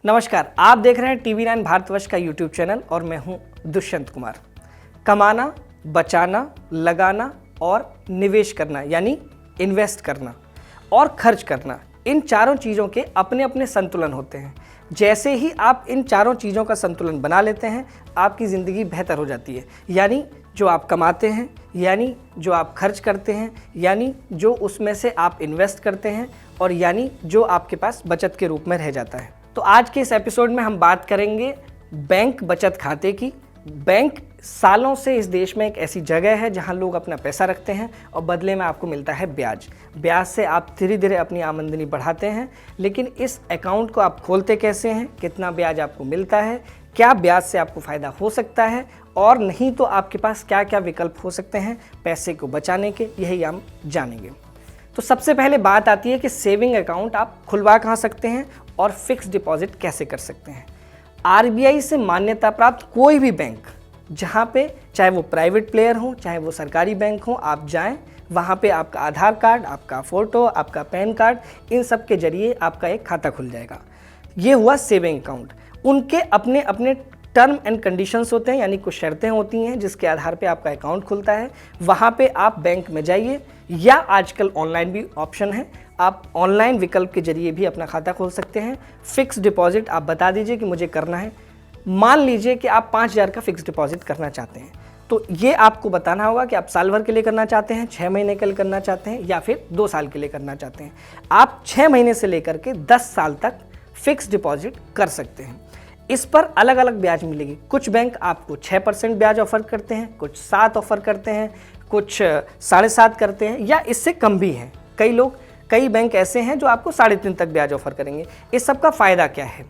नमस्कार, आप देख रहे हैं TV9 भारतवर्ष का YouTube चैनल और मैं हूं दुष्यंत कुमार। कमाना, बचाना, लगाना और निवेश करना यानी इन्वेस्ट करना और खर्च करना, इन चारों चीज़ों के अपने अपने संतुलन होते हैं। जैसे ही आप इन चारों चीज़ों का संतुलन बना लेते हैं, आपकी ज़िंदगी बेहतर हो जाती है। यानी जो आप कमाते हैं, यानी जो आप खर्च करते हैं, यानी जो उसमें से आप इन्वेस्ट करते हैं और यानी जो आपके पास बचत के रूप में रह जाता है। तो आज के इस एपिसोड में हम बात करेंगे बैंक बचत खाते की। बैंक सालों से इस देश में एक ऐसी जगह है जहां लोग अपना पैसा रखते हैं और बदले में आपको मिलता है ब्याज। ब्याज से आप धीरे धीरे अपनी आमदनी बढ़ाते हैं, लेकिन इस अकाउंट को आप खोलते कैसे हैं, कितना ब्याज आपको मिलता है, क्या ब्याज से आपको फ़ायदा हो सकता है और नहीं तो आपके पास क्या क्या विकल्प हो सकते हैं पैसे को बचाने के, यही हम जानेंगे। तो सबसे पहले बात आती है कि सेविंग अकाउंट आप खुलवा कहाँ सकते हैं और फिक्स डिपॉजिट कैसे कर सकते हैं। RBI से मान्यता प्राप्त कोई भी बैंक, जहाँ पे चाहे वो प्राइवेट प्लेयर हो चाहे वो सरकारी बैंक हो, आप जाएं, वहाँ पे आपका आधार कार्ड, आपका फ़ोटो, आपका पैन कार्ड, इन सब के जरिए आपका एक खाता खुल जाएगा। ये हुआ सेविंग अकाउंट। उनके अपने अपने टर्म एंड कंडीशंस होते हैं, यानी कुछ शर्तें होती हैं जिसके आधार पे आपका अकाउंट खुलता है। वहाँ पे आप बैंक में जाइए या आजकल ऑनलाइन भी ऑप्शन है, आप ऑनलाइन विकल्प के जरिए भी अपना खाता खोल सकते हैं। फिक्स डिपॉजिट आप बता दीजिए कि मुझे करना है। मान लीजिए कि आप 5,000 का फिक्स डिपॉजिट करना चाहते हैं, तो ये आपको बताना होगा कि आप साल भर के लिए करना चाहते हैं, 6 महीने के लिए करना चाहते हैं या फिर 2 साल के लिए करना चाहते हैं। आप 6 महीने से लेकर के 10 साल तक फिक्स डिपॉजिट कर सकते हैं। इस पर अलग अलग ब्याज मिलेगी। कुछ बैंक आपको 6% ब्याज ऑफर करते हैं, कुछ 7 ऑफर करते हैं, कुछ 7.5 करते हैं या इससे कम भी हैं। कई बैंक ऐसे हैं जो आपको 3.5 तक ब्याज ऑफर करेंगे। इस सब का फ़ायदा क्या है?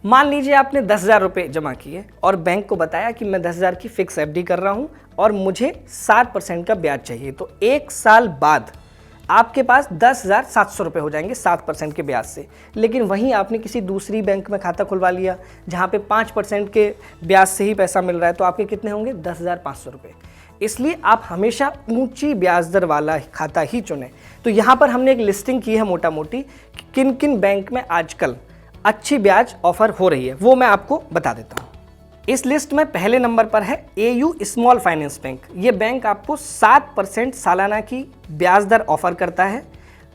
मान लीजिए आपने 10,000 रुपये जमा किए और बैंक को बताया कि मैं 10,000 की फिक्स FD कर रहा हूँ और मुझे 7% का ब्याज चाहिए, तो 1 साल बाद आपके पास 10,700 रुपये हो जाएंगे 7% के ब्याज से। लेकिन वहीं आपने किसी दूसरी बैंक में खाता खुलवा लिया जहाँ पे 5% के ब्याज से ही पैसा मिल रहा है, तो आपके कितने होंगे? 10,500 रुपये। इसलिए आप हमेशा ऊंची ब्याज दर वाला खाता ही चुनें। तो यहाँ पर हमने एक लिस्टिंग की है मोटा मोटी कि किन किन बैंक में आजकल अच्छी ब्याज ऑफर हो रही है, वो मैं आपको बता देता हूँ। इस लिस्ट में पहले नंबर पर है AU स्मॉल फाइनेंस बैंक। ये बैंक आपको 7% सालाना की ब्याज दर ऑफर करता है।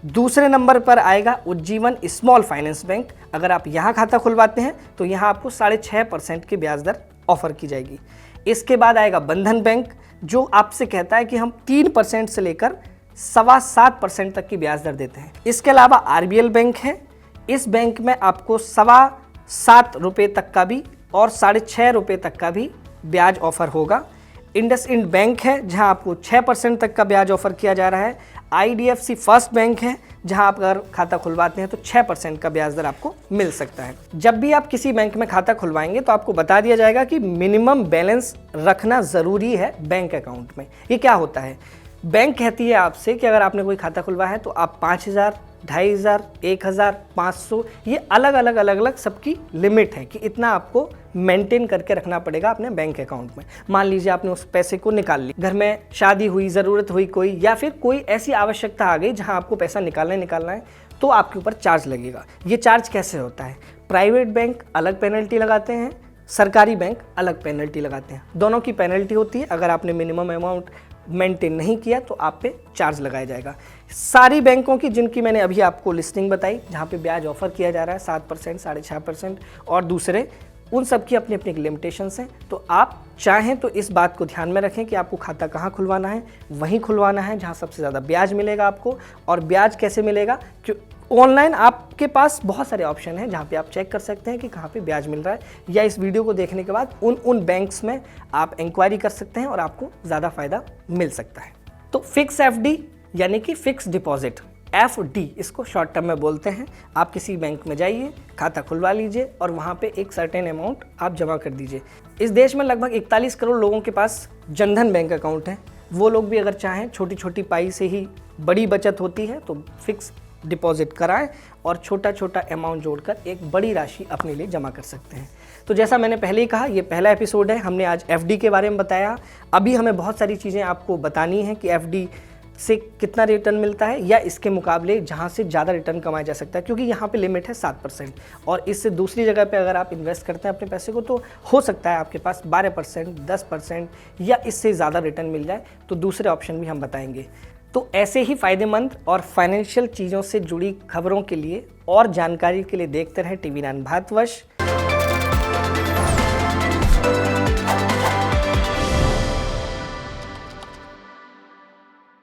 दूसरे नंबर पर आएगा उज्जीवन स्मॉल फाइनेंस बैंक। अगर आप यहाँ खाता खुलवाते हैं तो यहाँ आपको 6.5% की ब्याज दर ऑफर की जाएगी। इसके बाद आएगा बंधन बैंक, जो आपसे कहता है कि हम 3% से लेकर 7.25% तक की ब्याज दर देते हैं। इसके अलावा RBL बैंक है। इस बैंक में आपको 7.25 रुपये तक का भी और 6.5 रुपये तक का भी ब्याज ऑफर होगा। इंडसइंड बैंक है जहां आपको 6% तक का ब्याज ऑफर किया जा रहा है। IDFC फर्स्ट बैंक है जहां आप अगर खाता खुलवाते हैं तो 6% का ब्याज दर आपको मिल सकता है। जब भी आप किसी बैंक में खाता खुलवाएंगे तो आपको बता दिया जाएगा कि मिनिमम बैलेंस रखना ज़रूरी है बैंक अकाउंट में। ये क्या होता है? बैंक कहती है आपसे कि अगर आपने कोई खाता खुलवाया है तो आप 5,000, 2,500, 1,000, 500, ये अलग अलग सबकी लिमिट है कि इतना आपको मेंटेन करके रखना पड़ेगा अपने बैंक अकाउंट में। मान लीजिए आपने उस पैसे को निकाल लिया, घर में शादी हुई, ज़रूरत हुई कोई, या फिर कोई ऐसी आवश्यकता आ गई जहां आपको पैसा निकालना है, तो आपके ऊपर चार्ज लगेगा। ये चार्ज कैसे होता है? प्राइवेट बैंक अलग पेनल्टी लगाते हैं, सरकारी बैंक अलग पेनल्टी लगाते हैं। दोनों की पेनल्टी होती है। अगर आपने मिनिमम अमाउंट मेंटेन नहीं किया तो आप पे चार्ज लगाया जाएगा। सारी बैंकों की, जिनकी मैंने अभी आपको लिस्टिंग बताई, जहाँ पे ब्याज ऑफर किया जा रहा है 7%, 6.5% और दूसरे, उन सब की अपनी अपनी लिमिटेशंस हैं। तो आप चाहें तो इस बात को ध्यान में रखें कि आपको खाता कहाँ खुलवाना है, वहीं खुलवाना है जहाँ सबसे ज़्यादा ब्याज मिलेगा आपको। और ब्याज कैसे मिलेगा? क्यों ऑनलाइन आपके पास बहुत सारे ऑप्शन हैं जहाँ पे आप चेक कर सकते हैं कि कहाँ पे ब्याज मिल रहा है, या इस वीडियो को देखने के बाद उन बैंक्स में आप इंक्वायरी कर सकते हैं और आपको ज़्यादा फ़ायदा मिल सकता है। तो फिक्स FD यानी कि फिक्स डिपॉजिट, FD इसको शॉर्ट टर्म में बोलते हैं। आप किसी बैंक में जाइए, खाता खुलवा लीजिए और वहाँ पे एक सर्टेन अमाउंट आप जमा कर दीजिए। इस देश में लगभग 41 करोड़ लोगों के पास जनधन बैंक अकाउंट है। वो लोग भी अगर चाहें, छोटी छोटी पाई से ही बड़ी बचत होती है, तो फिक्स डिपॉजिट कराएं और छोटा छोटा अमाउंट जोड़कर एक बड़ी राशि अपने लिए जमा कर सकते हैं। तो जैसा मैंने पहले ही कहा, ये पहला एपिसोड है। हमने आज FD के बारे में बताया। अभी हमें बहुत सारी चीज़ें आपको बतानी है कि FD से कितना रिटर्न मिलता है या इसके मुकाबले जहाँ से ज़्यादा रिटर्न कमाया जा सकता है, क्योंकि यहाँ पे लिमिट है 7% और इससे दूसरी जगह पे अगर आप इन्वेस्ट करते हैं अपने पैसे को तो हो सकता है आपके पास 12%, 10% या इससे ज़्यादा रिटर्न मिल जाए। तो दूसरे ऑप्शन भी हम बताएंगे। तो ऐसे ही फ़ायदेमंद और फाइनेंशियल चीज़ों से जुड़ी खबरों के लिए और जानकारी के लिए देखते रहें TV9 भारतवर्ष।